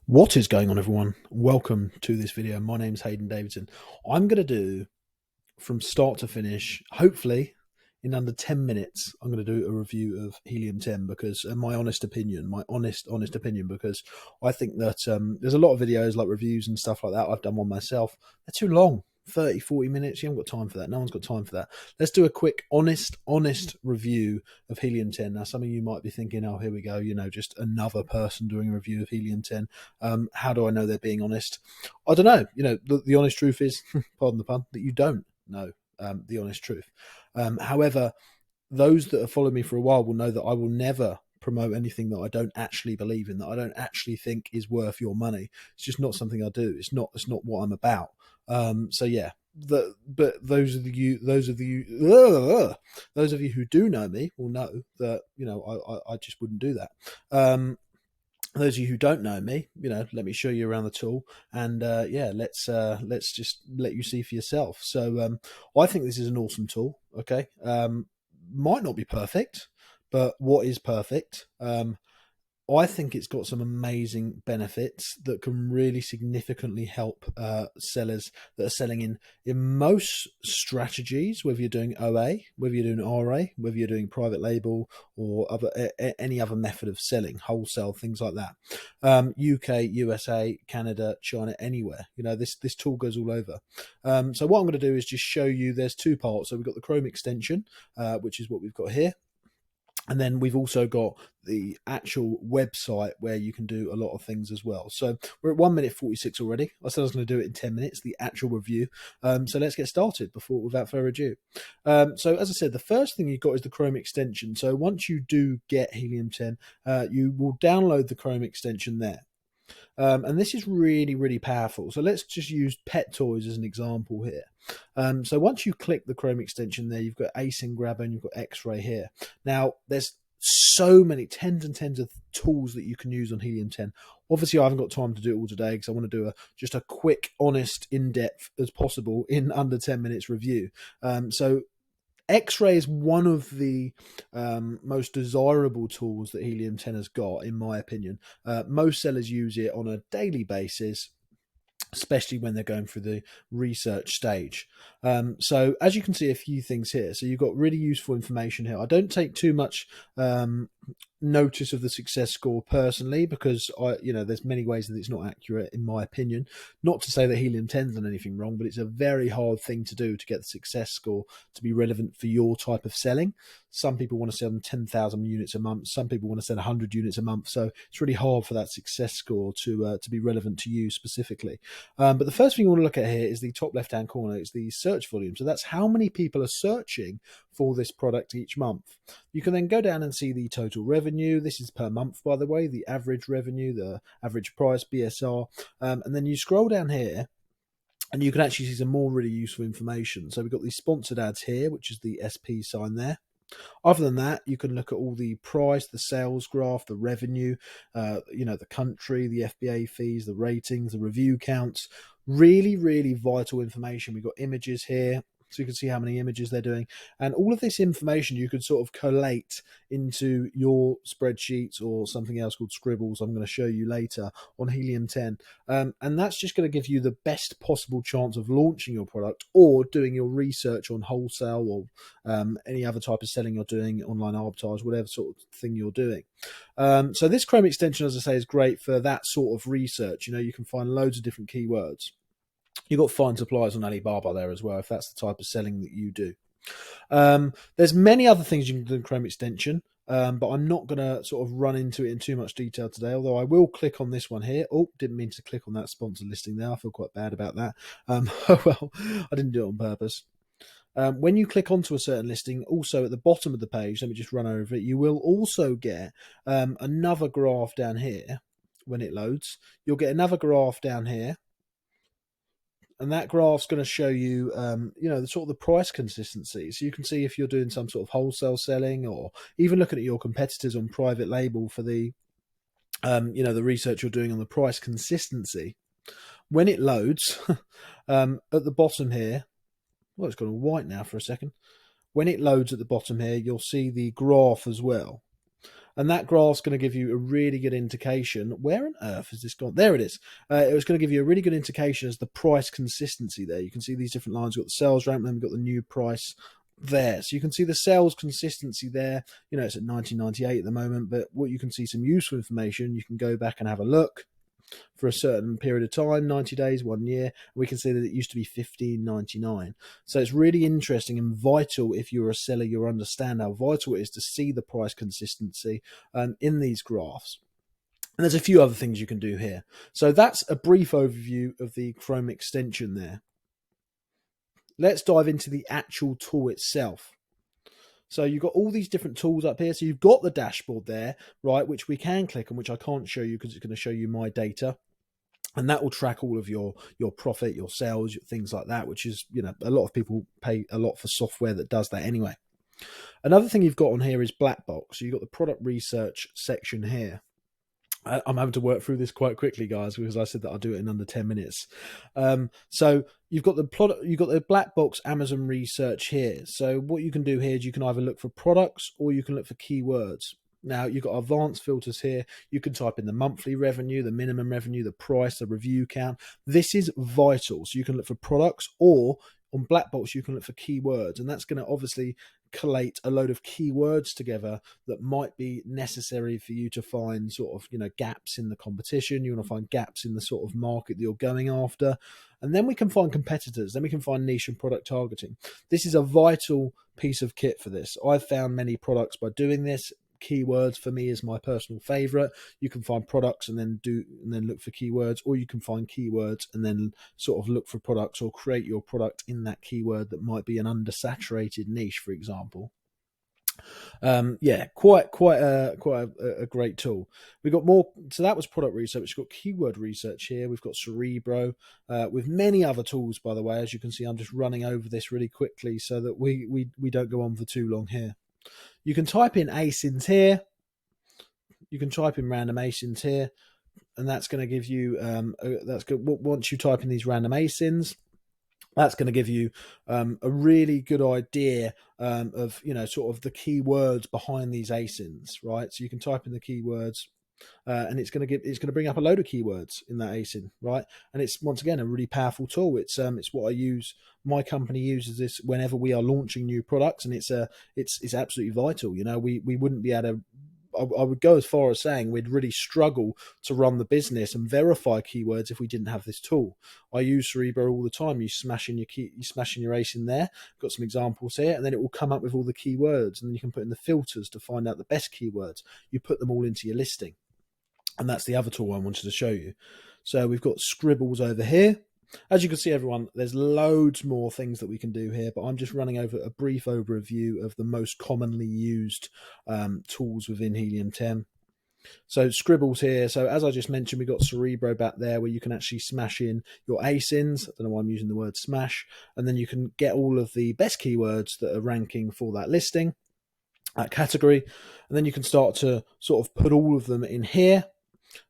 What is going on, everyone? Welcome to this video. My name's Hayden Davidson. I'm going to do from start to finish, hopefully in under 10 minutes, I'm going to do a review of Helium 10 because, my honest opinion, honest opinion, because I think that there's a lot of videos like reviews and stuff like that. I've done one myself. They're too long. 30, 40 minutes. You haven't got time for that. No one's got time for that. Let's do a quick, honest review of Helium 10. Now, some of you might be thinking, oh, here we go, just another person doing a review of Helium 10. How do I know they're being honest? I don't know. The honest truth is, pardon the pun, that you don't know the honest truth. However, those that have followed me for a while will know that I will never promote anything that I don't actually believe in, that I don't actually think is worth your money. It's just not something I do. It's not what I'm about. So yeah, but those of you who do know me will know that I just wouldn't do that. Those of you who don't know me, let me show you around the tool, and yeah, let's just let you see for yourself. So I think this is an awesome tool. Okay, might not be perfect, but what is perfect? I think it's got some amazing benefits that can really significantly help sellers that are selling in most strategies, whether you're doing OA, whether you're doing RA, whether you're doing private label or any other method of selling, wholesale, things like that. UK, USA, Canada, China, anywhere. This tool goes all over. So what I'm going to do is just show you. There's two parts. So we've got the Chrome extension, which is what we've got here. And then we've also got the actual website where you can do a lot of things as well. So we're at 1 minute 46 already. I said I was going to do it in 10 minutes, the actual review. So let's get started without further ado. So as I said, the first thing you've got is the Chrome extension. So once you do get Helium 10, you will download the Chrome extension there. And this is really, really powerful. So let's just use pet toys as an example here. So once you click the Chrome extension there, you've got Async Grabber and you've got XRay here. Now, there's so many, tens and tens of tools that you can use on Helium 10. Obviously, I haven't got time to do it all today because I want to do just a quick, honest, in-depth as possible in under 10 minutes review. So XRay is one of the most desirable tools that Helium 10 has got, in my opinion. Most sellers use it on a daily basis, especially when they're going through the research stage. So as you can see, a few things here. So you've got really useful information here. I don't take too much notice of the success score personally because there's many ways that it's not accurate, in my opinion. Not to say that Helium 10's done anything wrong, but it's a very hard thing to do to get the success score to be relevant for your type of selling. Some people want to sell them 10,000 units a month. Some people want to sell 100 units a month. So it's really hard for that success score to be relevant to you specifically. But the first thing you want to look at here is the top left-hand corner. It's the search volume. So that's how many people are searching for this product each month. You can then go down and see the total revenue. This is per month, by the way, the average revenue, the average price, BSR. And then you scroll down here and you can actually see some more really useful information. So we've got these sponsored ads here, which is the SP sign there. Other than that, you can look at all the price, the sales graph, the revenue, the country, the FBA fees, the ratings, the review counts. Really, really vital information. We've got images here, so you can see how many images they're doing. And all of this information you could sort of collate into your spreadsheets or something else called Scribbles I'm going to show you later on Helium 10. And that's just going to give you the best possible chance of launching your product or doing your research on wholesale or any other type of selling you're doing, online arbitrage, whatever sort of thing you're doing. So this Chrome extension, as I say, is great for that sort of research. You can find loads of different keywords. You've got fine suppliers on Alibaba there as well, if that's the type of selling that you do. There's many other things you can do in Chrome extension, but I'm not going to sort of run into it in too much detail today, although I will click on this one here. Oh, didn't mean to click on that sponsor listing there. I feel quite bad about that. Well, I didn't do it on purpose. When you click onto a certain listing, also at the bottom of the page, let me just run over it, you will also get another graph down here when it loads. You'll get another graph down here. And that graph's going to show you, the sort of the price consistency. So you can see if you're doing some sort of wholesale selling or even looking at your competitors on private label for the, the research you're doing on the price consistency. When it loads, at the bottom here, well, it's gone all white now for a second. When it loads at the bottom here, you'll see the graph as well. And that graph's going to give you a really good indication. Where on earth has this gone? There it is. It was going to give you a really good indication as the price consistency there. You can see these different lines. We've got the sales rank, then we've got the new price there. So you can see the sales consistency there. You know, it's at 1998 at the moment, but what you can see some useful information. You can go back and have a look for a certain period of time, 90 days, 1 year. We can see that it used to be $15.99. So it's really interesting and vital if you're a seller, you understand how vital it is to see the price consistency in these graphs. And there's a few other things you can do here. So that's a brief overview of the Chrome extension there. Let's dive into the actual tool itself. So you've got all these different tools up here. So you've got the dashboard there, right, which we can click on, which I can't show you because it's going to show you my data. And that will track all of your profit, your sales, things like that, which is, you know, a lot of people pay a lot for software that does that anyway. Another thing you've got on here is black box. So you've got the product research section here. I'm having to work through this quite quickly, guys, because I said that I'll do it in under 10 minutes. So you've got the black box Amazon research here. So what you can do here is you can either look for products or you can look for keywords. Now you've got advanced filters here. You can type in the monthly revenue, the minimum revenue, the price, the review count. This is vital. So you can look for products, or on black box you can look for keywords, and that's going to obviously collate a load of keywords together that might be necessary for you to find sort of, you know, gaps in the competition. You want to find gaps in the sort of market that you're going after, and then we can find competitors. Then we can find niche and product targeting. This is a vital piece of kit for this. I've found many products by doing this. Keywords for me is my personal favorite. You can find products and then look for keywords, or you can find keywords and then sort of look for products, or create your product in that keyword that might be an undersaturated niche, for example. Yeah, quite a great tool. We've got more. So that was product research. We've got keyword research here. We've got Cerebro, with many other tools, by the way. As you can see, I'm just running over this really quickly so that we don't go on for too long here. You can type in ASINs here. You can type in random ASINs here, and that's going to give you that's good. Once you type in these random ASINs, that's going to give you a really good idea of, you know, sort of the keywords behind these ASINs, right? So you can type in the keywords. And it's going to bring up a load of keywords in that ASIN, right? And it's, once again, a really powerful tool. It's what I use. My company uses this whenever we are launching new products, and it's absolutely vital. You know, we wouldn't be able to. I would go as far as saying we'd really struggle to run the business and verify keywords if we didn't have this tool. I use Cerebro all the time. You smash in your ASIN there. Got some examples here, and then it will come up with all the keywords, and then you can put in the filters to find out the best keywords. You put them all into your listing. And that's the other tool I wanted to show you. So we've got Scribbles over here. As you can see, everyone, there's loads more things that we can do here, but I'm just running over a brief overview of the most commonly used tools within Helium 10. So Scribbles here. So as I just mentioned, we've got Cerebro back there where you can actually smash in your ASINs. I don't know why I'm using the word smash. And then you can get all of the best keywords that are ranking for that listing, that category. And then you can start to sort of put all of them in here.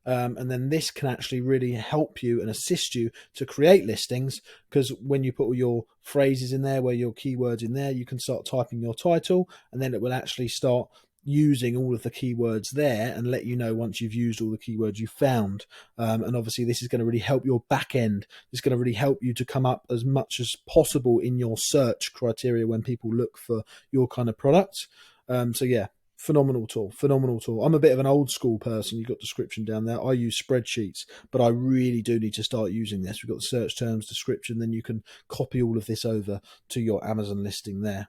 And then this can actually really help you and assist you to create listings, because when you put all your phrases in there, where your keywords in there, you can start typing your title, and then it will actually start using all of the keywords there and let you know once you've used all the keywords you found. And obviously this is going to really help your back end. It's going to really help you to come up as much as possible in your search criteria when people look for your kind of product. So yeah, phenomenal tool. I'm a bit of an old school person. You've got description down there. I use spreadsheets, but I really do need to start using this. We've got the search terms, description, then you can copy all of this over to your Amazon listing there.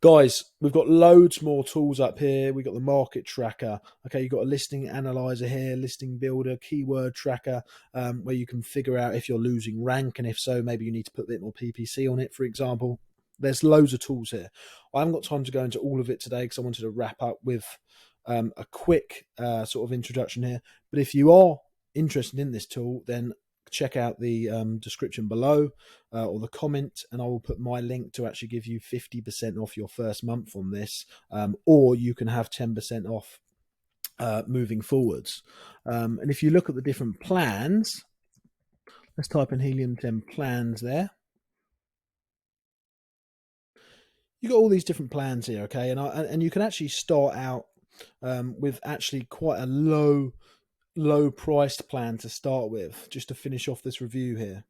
Guys, we've got loads more tools up here. We've got the market tracker. Okay, you've got a listing analyzer here, listing builder, keyword tracker, where you can figure out if you're losing rank, and if so, maybe you need to put a bit more PPC on it, for example. There's loads of tools here. I haven't got time to go into all of it today because I wanted to wrap up with a quick sort of introduction here. But if you are interested in this tool, then check out the description below or the comment, and I will put my link to actually give you 50% off your first month on this, or you can have 10% off moving forwards. And if you look at the different plans, let's type in Helium 10 plans there. You got all these different plans here, okay, and you can actually start out with actually quite a low priced plan to start with, just to finish off this review here.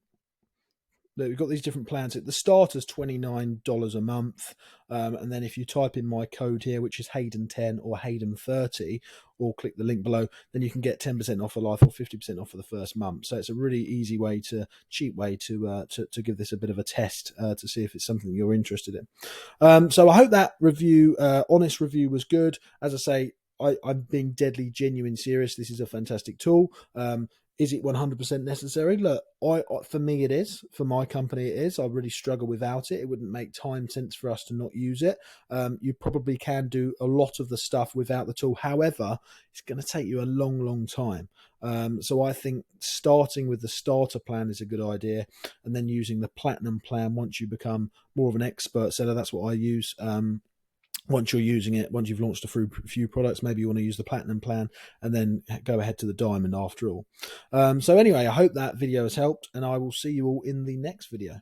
We've got these different plans. The starter's $29 a month, and then if you type in my code here, which is Hayden10 or Hayden30, or click the link below, then you can get 10% off for life or 50% off for the first month. So it's a really easy way cheap way to give this a bit of a test to see if it's something you're interested in. So I hope that review, honest review, was good. As I say, I'm being deadly genuine serious. This is a fantastic tool. Is it 100% necessary? Look, for me it is. For my company it is. I really struggle without it. It wouldn't make sense for us to not use it. You probably can do a lot of the stuff without the tool. However, it's going to take you a long time. So I think starting with the starter plan is a good idea, and then using the platinum plan once you become more of an expert seller. That's what I use. Once you're using it, once you've launched a few products, maybe you want to use the platinum plan and then go ahead to the diamond after all. So anyway, I hope that video has helped, and I will see you all in the next video.